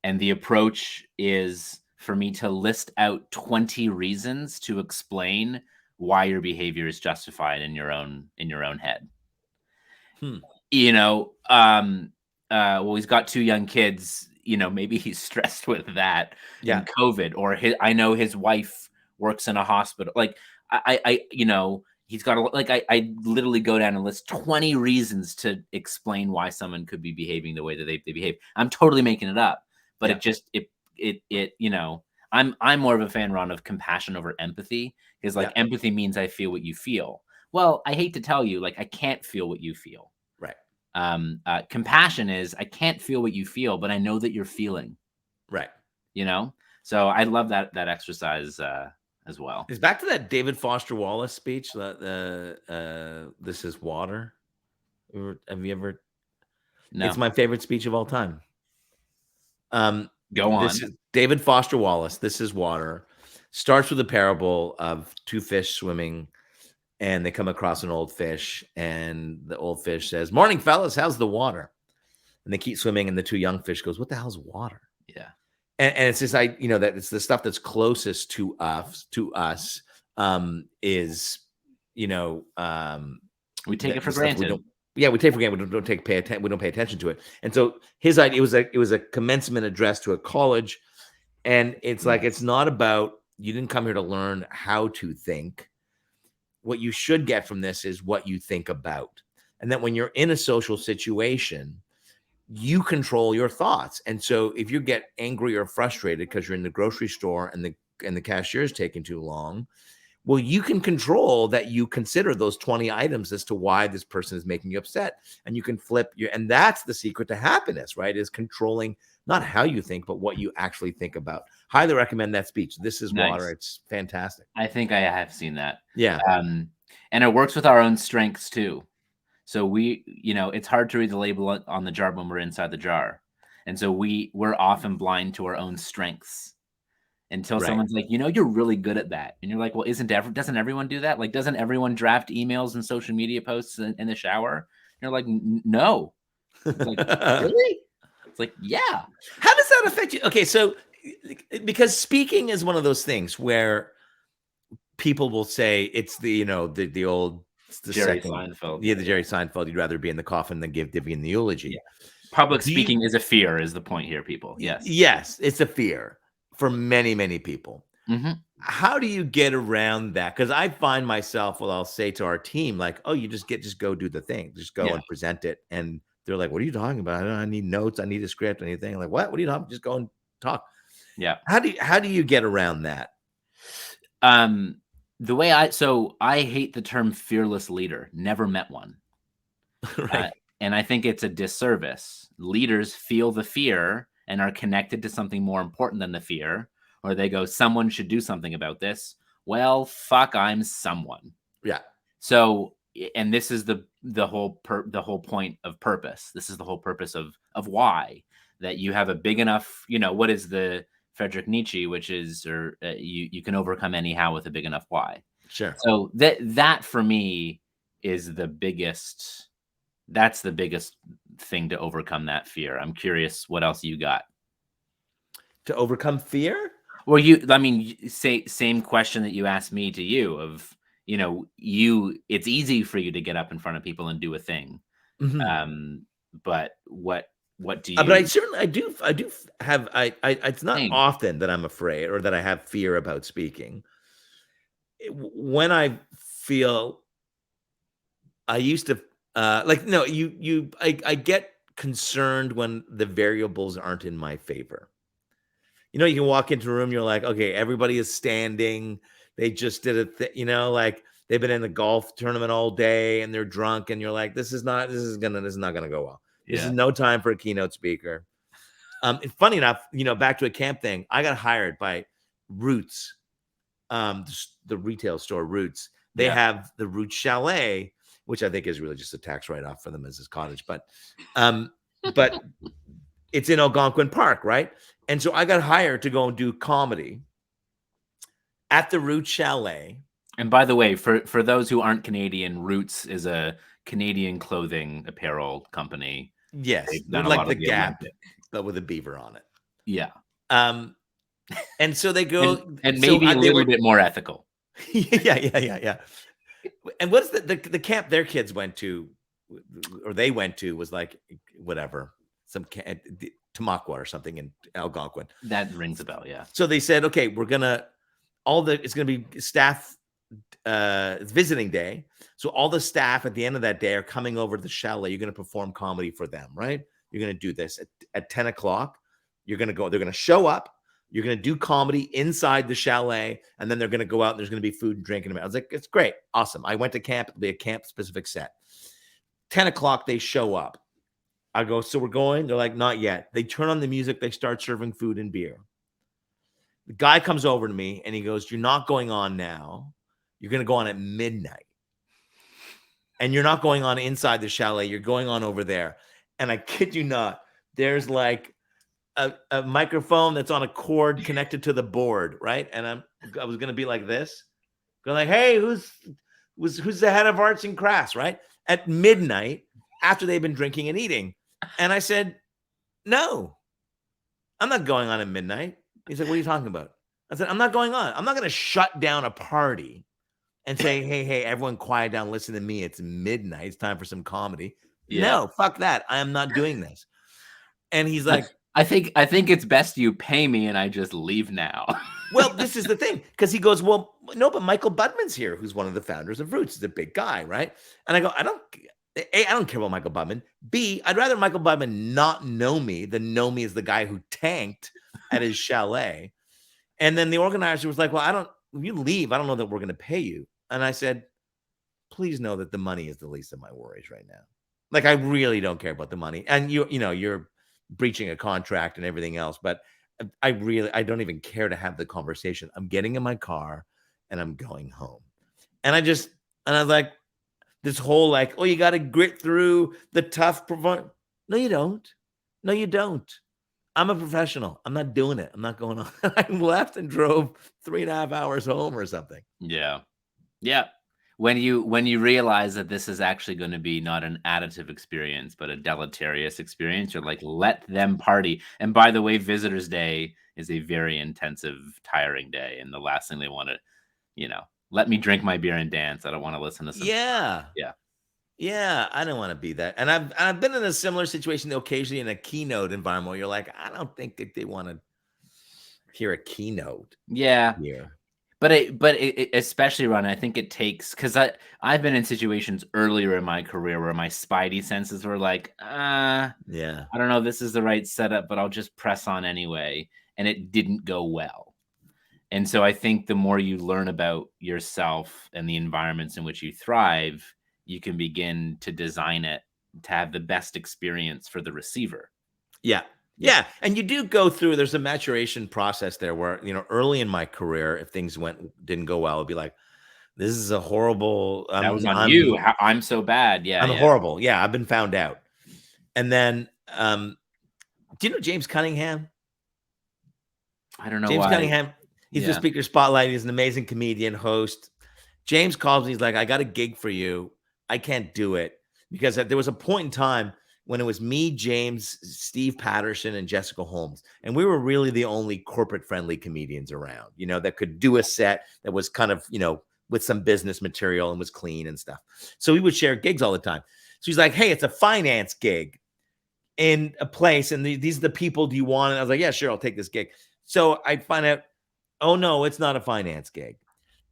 And the approach is for me to list out 20 reasons to explain why your behavior is justified in your own head. Well, he's got 2 young kids, maybe he's stressed with that in COVID, or I know his wife works in a hospital. Like he's got I literally go down and list 20 reasons to explain why someone could be behaving the way that they behave. I'm totally making it up, but I'm more of a fan, Ron, of compassion over empathy, because empathy means I feel what you feel. Well, I hate to tell you, I can't feel what you feel. Right. Compassion is I can't feel what you feel, but I know that you're feeling. Right. So I love that exercise as well. It's back to that David Foster Wallace speech. This is water. Have you ever? No. It's my favorite speech of all time. Go on. This is David Foster Wallace. This is water. Starts with a parable of 2 fish swimming, and they come across an old fish, and the old fish says, "Morning, fellas, how's the water?" And they keep swimming, and the 2 young fish goes, "What the hell's water?" Yeah. And it's just that it's the stuff that's closest to us, is we take it for granted. We take for granted. We don't pay attention to it. And so his idea was a commencement address to a college, and it's like, it's not about, you didn't come here to learn how to think. What you should get from this is what you think about, and that when you're in a social situation, you control your thoughts. And so if you get angry or frustrated because you're in the grocery store and the cashier is taking too long, well, you can control that. You consider those 20 items as to why this person is making you upset, and you can flip and that's the secret to happiness, right? Is controlling not how you think, but what you actually think about. Highly recommend that speech. This is water. It's fantastic. I think I have seen that. Yeah. And it works with our own strengths too. So it's hard to read the label on the jar when we're inside the jar. And so we're often blind to our own strengths until someone's like, you're really good at that. And you're like, well, doesn't everyone do that? Like, doesn't everyone draft emails and social media posts in the shower? And you're like, no. It's like, really? It's like, yeah. How does that affect you? Okay. So because speaking is one of those things where people will say it's the old, the Jerry Seinfeld. Yeah, the Jerry Seinfeld. You'd rather be in the coffin than give Vivian the eulogy. Yeah. Public speaking is a fear, is the point here, people. Yes. Yes, it's a fear for many, many people. Mm-hmm. how do you get around that? Because I find myself, well, I'll say to our team, like, oh, you just go do the thing, just go Yeah. and present it. And they're like, what are you talking about? I need notes, I need a script, anything. I'm like, what? What are you talking? Just go and talk. Yeah. How do you get around that? The way I hate the term fearless leader. Never met one. Right. And I think it's a disservice. Leaders feel the fear and are connected to something more important than the fear, or they go, someone should do something about this. Well, fuck, I'm someone. Yeah. So, and this is the whole point of purpose. This is the whole purpose of why, that you have a big enough, what is the Friedrich Nietzsche, which is, or you can overcome any how with a big enough why. Sure. So that for me is the biggest. That's the biggest thing to overcome that fear. I'm curious what else you got. To overcome fear? Well, same question that you asked me to you of, it's easy for you to get up in front of people and do a thing. Mm-hmm. But what do you? But I do have, it's not Same. often that I'm afraid or that I have fear about speaking. When I feel, I used to, no, I get concerned when the variables aren't in my favor. You can walk into a room, you're like, okay, everybody is standing. They just did like they've been in a golf tournament all day and they're drunk, and you're like, this is not gonna go well. Yeah. This is no time for a keynote speaker. Funny enough, back to a camp thing, I got hired by Roots, the retail store Roots. They have the Roots Chalet, which I think is really just a tax write-off for them as this cottage, but it's in Algonquin Park, right? And so I got hired to go and do comedy at the Roots Chalet. And by the way, for those who aren't Canadian, Roots is a Canadian clothing apparel company. Yes, like the Gap, but with a beaver on it. Yeah. And so they go, and maybe a little bit more ethical. Yeah. And what's the camp their kids went to, or they went to, was like whatever, some Tamaqua or something in Algonquin. That rings a bell, yeah. So they said, okay, it's gonna be staff visiting day. So all the staff at the end of that day are coming over to the chalet. You're gonna perform comedy for them, right? You're gonna do this at 10 o'clock. They're gonna show up. You're going to do comedy inside the chalet, and then they're going to go out and there's going to be food and drink. I was like, it's great. Awesome. I went to camp. It'll be a camp-specific set. 10 o'clock, they show up. I go, so we're going? They're like, not yet. They turn on the music. They start serving food and beer. The guy comes over to me, and he goes, you're not going on now. You're going to go on at midnight. And you're not going on inside the chalet. You're going on over there. And I kid you not, there's like a microphone that's on a cord connected to the board, right? And I was gonna be like this, going like, hey, who's the head of arts and crafts, right? At midnight, after they've been drinking and eating. And I said, no, I'm not going on at midnight. He said, what are you talking about? I said, I'm not going on. I'm not gonna shut down a party and say, hey, everyone quiet down, listen to me. It's midnight. It's time for some comedy. Yeah. No, fuck that. I am not doing this. And he's like, I think it's best you pay me and I just leave now. Well, this is the thing, because he goes, well, no, but Michael Budman's here, who's one of the founders of Roots. He's a big guy, right? And I go, I don't care about Michael Budman. B, I'd rather Michael Budman not know me than know me as the guy who tanked at his chalet. And then the organizer was like, well, if you leave, I don't know that we're going to pay you. And I said, please know that the money is the least of my worries right now. Like, I really don't care about the money. And you're breaching a contract and everything else, but I don't even care to have the conversation. I'm getting in my car and I'm going home. And I was like, this whole like, oh, you got to grit through the tough. No, you don't. No, you don't. I'm a professional. I'm not doing it. I'm not going on. I left and drove 3.5 hours home or something. Yeah. Yeah. When you realize that this is actually going to be not an additive experience, but a deleterious experience, you're like, let them party. And by the way, Visitors Day is a very intensive, tiring day. And the last thing they want to, let me drink my beer and dance. I don't want to listen to some. Yeah. Yeah. Yeah. I don't want to be that. And I've been in a similar situation occasionally in a keynote environment where you're like, I don't think that they want to hear a keynote. Yeah. Here. But especially, Ron, I think it takes, because I've been in situations earlier in my career where my spidey senses were like, Yeah. I don't know if this is the right setup, but I'll just press on anyway. And it didn't go well. And so I think the more you learn about yourself and the environments in which you thrive, you can begin to design it to have the best experience for the receiver. Yeah. Yeah. And you do go through, there's a maturation process there where, you know, early in my career, if things didn't go well, it'd be like, this is a horrible, That was on you. I'm so bad. Yeah. I'm horrible. Yeah. I've been found out. And then, do you know James Cunningham? I don't know James why. Cunningham. He's the Speaker Spotlight. He's an amazing comedian, host. James calls me. He's like, I got a gig for you. I can't do it because there was a point in time when it was me, James, Steve Patterson, and Jessica Holmes. And we were really the only corporate friendly comedians around, you know, that could do a set that was kind of, you know, with some business material and was clean and stuff. So we would share gigs all the time. So he's like, hey, it's a finance gig in a place. And these are the people, do you want it? I was like, yeah, sure. I'll take this gig. So I find out, oh no, it's not a finance gig.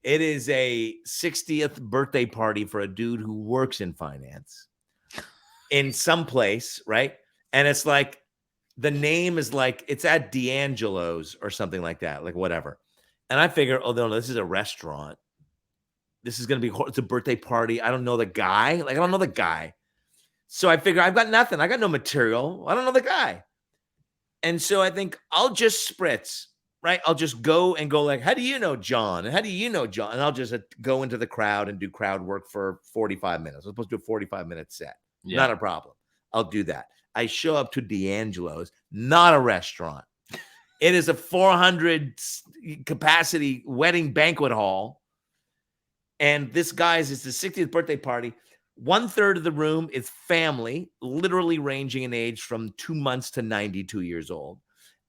It is a 60th birthday party for a dude who works in finance in some place, right? And it's like, the name is like, it's at D'Angelo's or something like that, like whatever. And I figure, oh no, this is a restaurant. This is going to be, it's a birthday party. I don't know the guy. Like, I don't know the guy. So I figure I've got nothing. I got no material. I don't know the guy. And so I think I'll just spritz, right? I'll just go like, how do you know John? And how do you know John? And I'll just go into the crowd and do crowd work for 45 minutes. I'm supposed to do a 45-minute set. Yeah. Not a problem. I'll do that. I show up to D'Angelo's, not a restaurant. It is a 400 capacity wedding banquet hall. And this guy's, it's the 60th birthday party. 1/3 of the room is family, literally ranging in age from 2 months to 92 years old.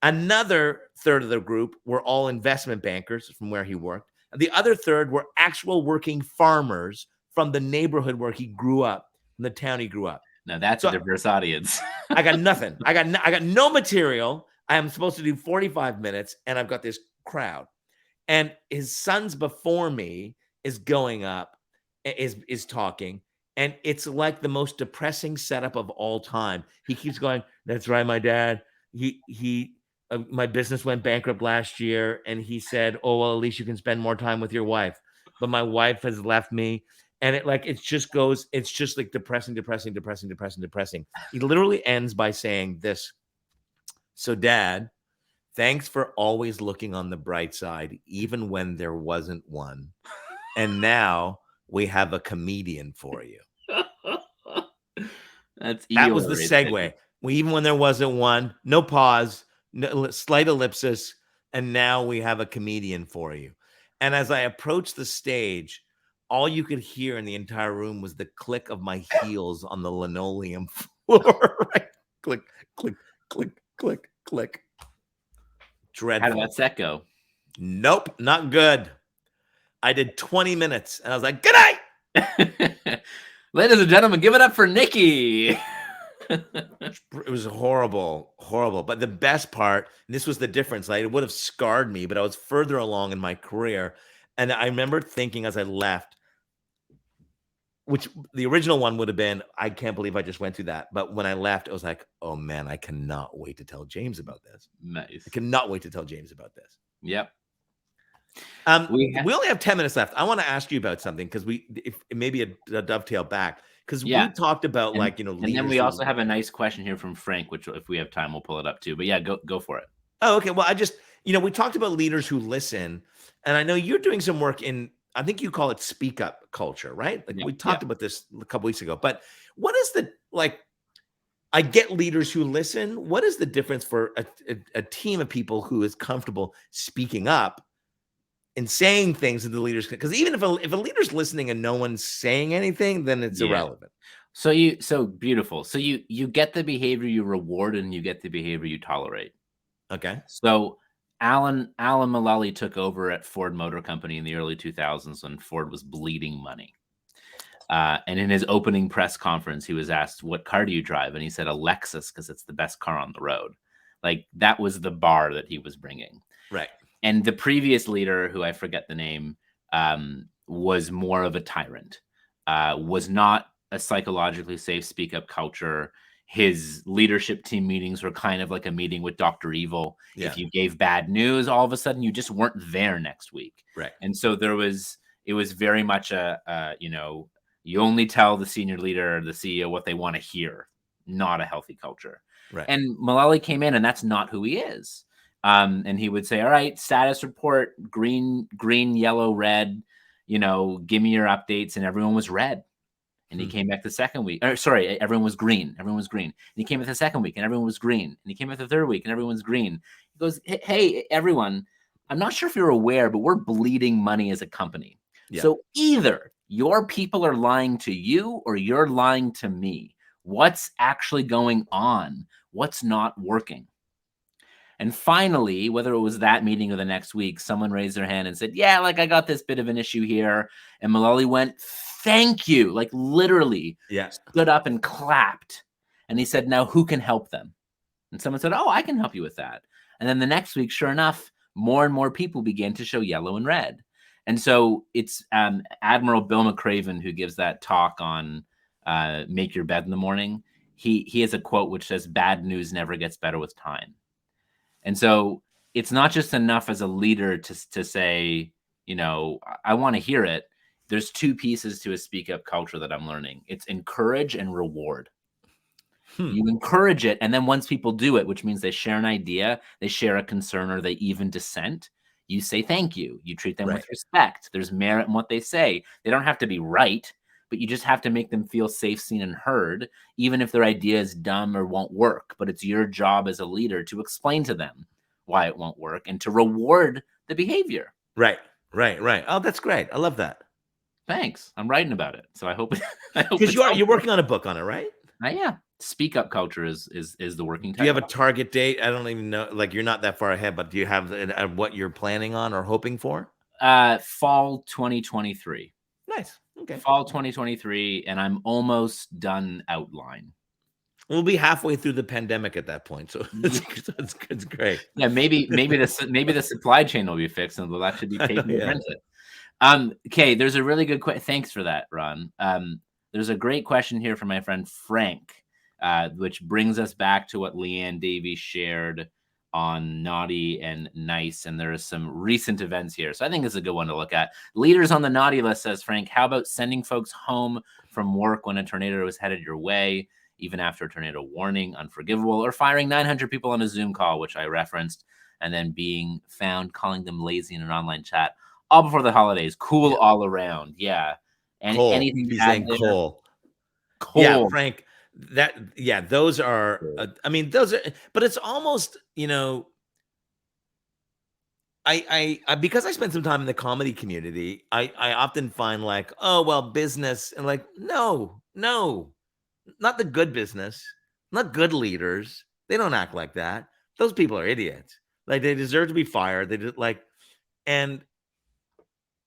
Another third of the group were all investment bankers from where he worked. And the other third were actual working farmers from the neighborhood where he grew up, from the town he grew up. Now that's a diverse audience. I got nothing. I got no material. I am supposed to do 45 minutes, and I've got this crowd. And his sons before me is going up, is talking. And it's like the most depressing setup of all time. He keeps going, that's right, my dad. My business went bankrupt last year. And he said, oh, well, at least you can spend more time with your wife. But my wife has left me. And it's just like depressing. He literally ends by saying this. So, Dad, thanks for always looking on the bright side, even when there wasn't one. And now we have a comedian for you. That was the segue. Even when there wasn't one, no pause, no, slight ellipsis, and now we have a comedian for you. And as I approached the stage, all you could hear in the entire room was the click of my heels on the linoleum floor. Right? Click, click, click, click, click. Dreadful. How did that set go? Nope, not good. I did 20 minutes, and I was like, good night. Ladies and gentlemen, give it up for Nikki. It was horrible. But the best part, and this was the difference, like it would have scarred me, but I was further along in my career. And I remember thinking as I left, which the original one would have been, I can't believe I just went through that. But when I left, I was like, oh man, I cannot wait to tell James about this. Nice. I cannot wait to tell James about this. Yep. We only have 10 minutes left. I want to ask you about something because maybe a dovetail back because we talked about and then we also have a nice question here from Frank, which if we have time, we'll pull it up too. But yeah, go for it. Oh, okay. Well, we talked about leaders who listen, and I know you're doing some work in, I think you call it speak up culture, right? Like we talked about this a couple weeks ago, but what is I get leaders who listen. What is the difference for a team of people who is comfortable speaking up and saying things to the leaders? Because even if a leader's listening and no one's saying anything, then it's irrelevant. So beautiful. So you get the behavior you reward and you get the behavior you tolerate. Okay. So Alan Mulally took over at Ford Motor Company in the early 2000s when Ford was bleeding money. And in his opening press conference, he was asked, what car do you drive? And he said, a Lexus, because it's the best car on the road. Like that was the bar that he was bringing. Right. And the previous leader, who I forget the name, was more of a tyrant, was not a psychologically safe speak up culture. His leadership team meetings were kind of like a meeting with Dr. Evil. Yeah. If you gave bad news, all of a sudden you just weren't there next week. Right. And so it was very much you only tell the senior leader or the CEO what they want to hear, not a healthy culture. Right. And Mullally came in, and that's not who he is. And he would say, all right, status report, green, yellow, red, give me your updates. And everyone was red. And he came back the second week. Everyone was green. Everyone was green. And he came back the second week, and everyone was green. And he came back the third week, and everyone's green. He goes, hey, everyone, I'm not sure if you're aware, but we're bleeding money as a company. Yeah. So either your people are lying to you or you're lying to me. What's actually going on? What's not working? And finally, whether it was that meeting or the next week, someone raised their hand and said, yeah, like I got this bit of an issue here. And Mullally went, thank you. Like literally stood up and clapped. And he said, now who can help them? And someone said, oh, I can help you with that. And then the next week, sure enough, more and more people began to show yellow and red. And so it's Admiral Bill McCraven who gives that talk on Make Your Bed in the Morning. He has a quote which says, bad news never gets better with time. And so it's not just enough as a leader to say, I want to hear it. There's two pieces to a speak up culture that I'm learning. It's encourage and reward. You encourage it. And then once people do it, which means they share an idea, they share a concern, or they even dissent, you say thank you. You treat them with respect. There's merit in what they say. They don't have to be right, but you just have to make them feel safe, seen, and heard, even if their idea is dumb or won't work. But it's your job as a leader to explain to them why it won't work and to reward the behavior. Right. Oh, that's great. I love that. Thanks. I'm writing about it. So I hope because you're working on a book on it, right? Yeah. Speak up culture is the working title. Do you have a target date? I don't even know. Like, you're not that far ahead, but do you have what you're planning on or hoping for? Fall 2023. Nice. Okay. Fall 2023, and I'm almost done outline. We'll be halfway through the pandemic at that point, so it's great. Yeah, maybe the supply chain will be fixed, and we'll actually be paid to print it. Okay, there's a really good question. Thanks for that, Ron. There's a great question here from my friend Frank, which brings us back to what Leanne Davies shared on naughty and nice, and there are some recent events here, so I think it's a good one to look at. Leaders on the naughty list, says Frank. How about sending folks home from work when a tornado is headed your way, even after a tornado warning? Unforgivable. Or firing 900 people on a Zoom call, which I referenced, and then being found calling them lazy in an online chat all before the holidays. Cool all around. Yeah. And cool. Anything he's saying cool. Yeah, Frank. Those are those are, but it's almost, I because I spent some time in the comedy community, I often find like, oh well, business, and like, no, not the good business, not good leaders. They don't act like that. Those people are idiots. Like, they deserve to be fired. They just and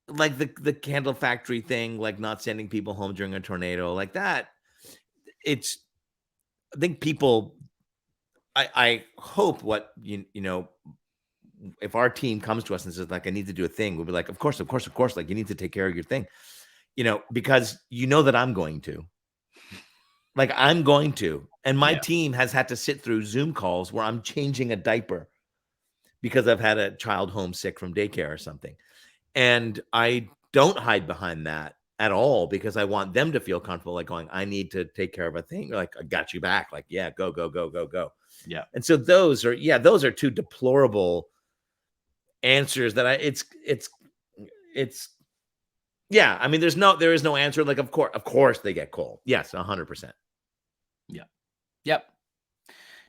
like the candle factory thing, like not sending people home during a tornado, like that. I think people, I hope what, if our team comes to us and says, like, I need to do a thing, we'll be like, of course. Like, you need to take care of your thing, because that I'm going to. Like, I'm going to. And my team has had to sit through Zoom calls where I'm changing a diaper because I've had a child homesick from daycare or something. And I don't hide behind that at all, because I want them to feel comfortable, like going, I need to take care of a thing. Like, I got you back. Like, yeah, go. Yeah. And so those are two deplorable answers that there is no answer. Like, of course they get cold. Yes, 100%. Yeah. Yep.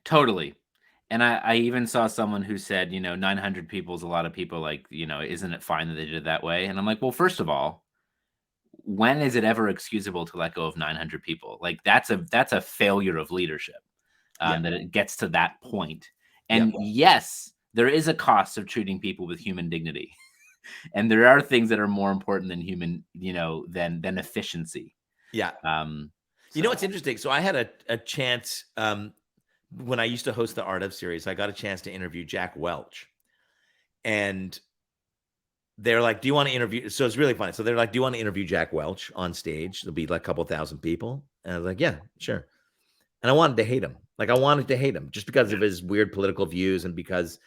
Totally. And I even saw someone who said, 900 people is a lot of people. Like, isn't it fine that they did it that way? And I'm like, well, first of all, when is it ever excusable to let go of 900 people? Like, that's a failure of leadership, that it gets to that point. And yes, there is a cost of treating people with human dignity. And there are things that are more important than human, than efficiency. Yeah. What's interesting? So I had a chance, when I used to host the Art of series, I got a chance to interview Jack Welch. and they're like, do you want to interview? So it's really funny. So they're like, do you want to interview Jack Welch on stage? There'll be like a couple thousand people. And I was like, yeah, sure. And I wanted to hate him. Like I wanted to hate him just because of his weird political views and because,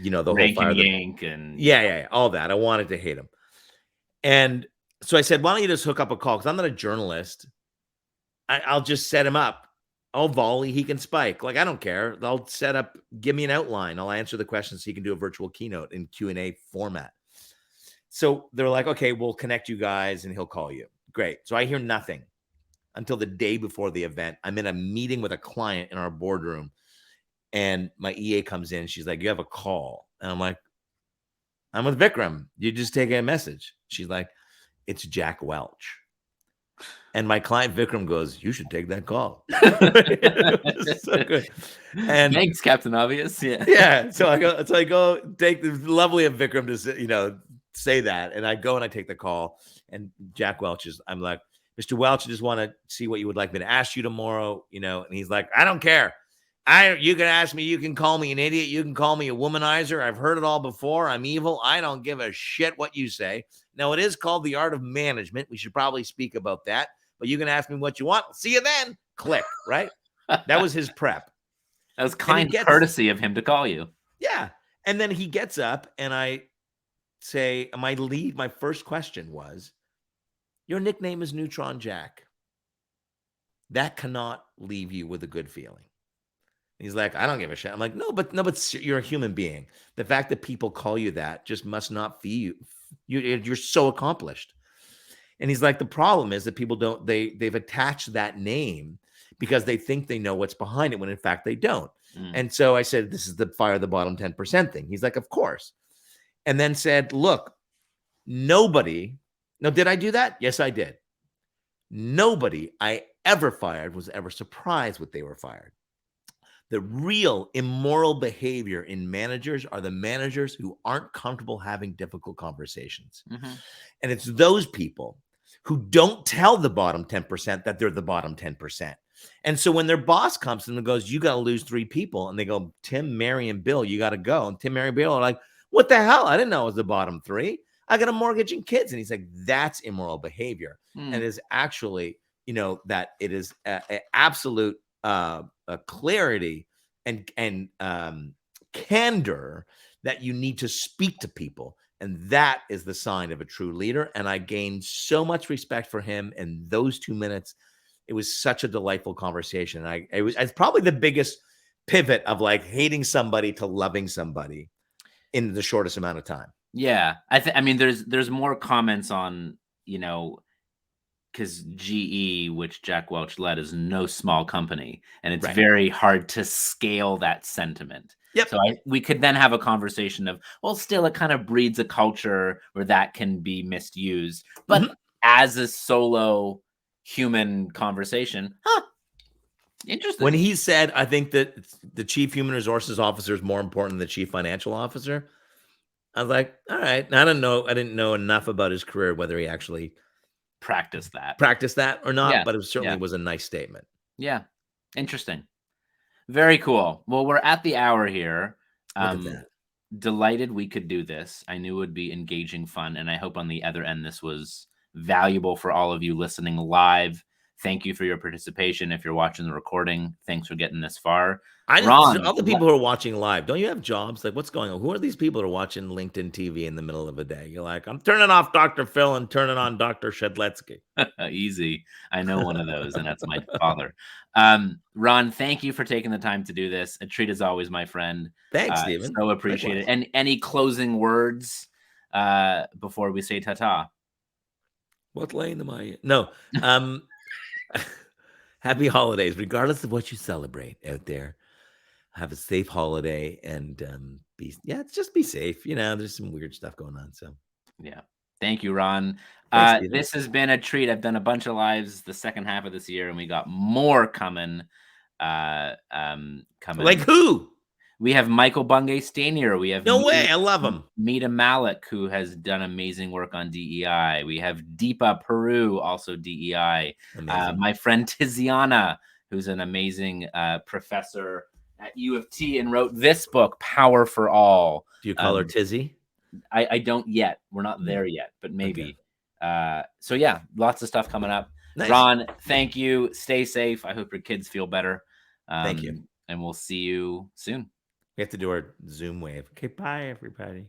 the whole Rank fire. and yank and Yeah, all that. I wanted to hate him. And so I said, why don't you just hook up a call? Because I'm not a journalist. I'll just set him up. I'll volley, he can spike. Like, I don't care. I'll set up, give me an outline. I'll answer the questions so he can do a virtual keynote in Q&A format. So they're like, okay, we'll connect you guys and he'll call you. Great. So I hear nothing until the day before the event. I'm in a meeting with a client in our boardroom and my EA comes in. She's like, you have a call. And I'm like, I'm with Vikram. You just take a message. She's like, it's Jack Welch. And my client Vikram goes, you should take that call. So good. And thanks, Captain Obvious. Yeah. Yeah. So I go take the lovely of Vikram to say that. And I go and I take the call. And Jack Welch I'm like, Mr. Welch, I just want to see what you would like me to ask you tomorrow. And he's like, I don't care. You can ask me, you can call me an idiot, you can call me a womanizer. I've heard it all before. I'm evil. I don't give a shit what you say. Now, it is called the art of management. We should probably speak about that. But you can ask me what you want. See you then. Click, right? That was his prep. That was kind courtesy of him to call you. Yeah. And then he gets up and I say, my first question was, your nickname is Neutron Jack. That cannot leave you with a good feeling. He's like, I don't give a shit. I'm like, no, but you're a human being. The fact that people call you that just must not feel you're so accomplished. And he's like, the problem is that people they've attached that name because they think they know what's behind it when in fact they don't. And so I said, this is the fire the bottom 10% thing. He's like, of course. And then said, look, nobody. Now, did I do that? Yes, I did. Nobody I ever fired was ever surprised what they were fired. The real immoral behavior in managers are the managers who aren't comfortable having difficult conversations. And it's those people who don't tell the bottom 10% that they're the bottom 10%. And so when their boss comes in and goes, you got to lose 3 people. And they go, Tim, Mary, and Bill, you got to go. And Tim, Mary, and Bill are like, what the hell? I didn't know it was the bottom 3. I got a mortgage and kids. And he's like, that's immoral behavior. And it is actually, that it is absolute clarity and candor that you need to speak to people. And that is the sign of a true leader. And I gained so much respect for him in those 2 minutes. It was such a delightful conversation. It's probably the biggest pivot of like hating somebody to loving somebody in the shortest amount of time. Yeah. I mean, there's more comments on, because GE, which Jack Welch led, is no small company, and it's very hard to scale that sentiment. Yep. So we could then have a conversation of, well, still it kind of breeds a culture where that can be misused. But as a solo human conversation, interesting. When he said, I think that the chief human resources officer is more important than the chief financial officer, I was like, all right. I didn't know enough about his career, whether he actually practice that or not, but it certainly was a nice statement. Yeah. Interesting. Very cool. Well, we're at the hour here. Look at that. Delighted we could do this. I knew it would be engaging, fun, and I hope on the other end this was valuable for all of you listening live. Thank you for your participation. If you're watching the recording, thanks for getting this far. Ron, all the people who are watching live, don't you have jobs? Like, what's going on? Who are these people that are watching LinkedIn TV in the middle of a day? You're like, I'm turning off Dr. Phil and turning on Dr. Shedletsky. Easy. I know one of those, and that's my father. Ron, thank you for taking the time to do this. A treat as always, my friend. Thanks, Stephen. So appreciate it. And any closing words before we say ta-ta? What lane am I in? No. Happy holidays, regardless of what you celebrate out there. Have a safe holiday and just be safe. There's some weird stuff going on. So yeah. Thank you, Ron. Thanks, this has been a treat. I've done a bunch of lives the second half of this year, and we got more coming. Like who? We have Michael Bungay Stanier. We have no way. I love him. Mita Malik, who has done amazing work on DEI. We have Deepa Peru, also DEI. My friend Tiziana, who's an amazing professor at U of T and wrote this book, Power for All. Do you call her Tizzy? I don't yet. We're not there yet, but maybe. So yeah, lots of stuff coming up. Nice. Ron, thank you. Stay safe. I hope your kids feel better. Thank you. And we'll see you soon. We have to do our Zoom wave. Okay, bye, everybody.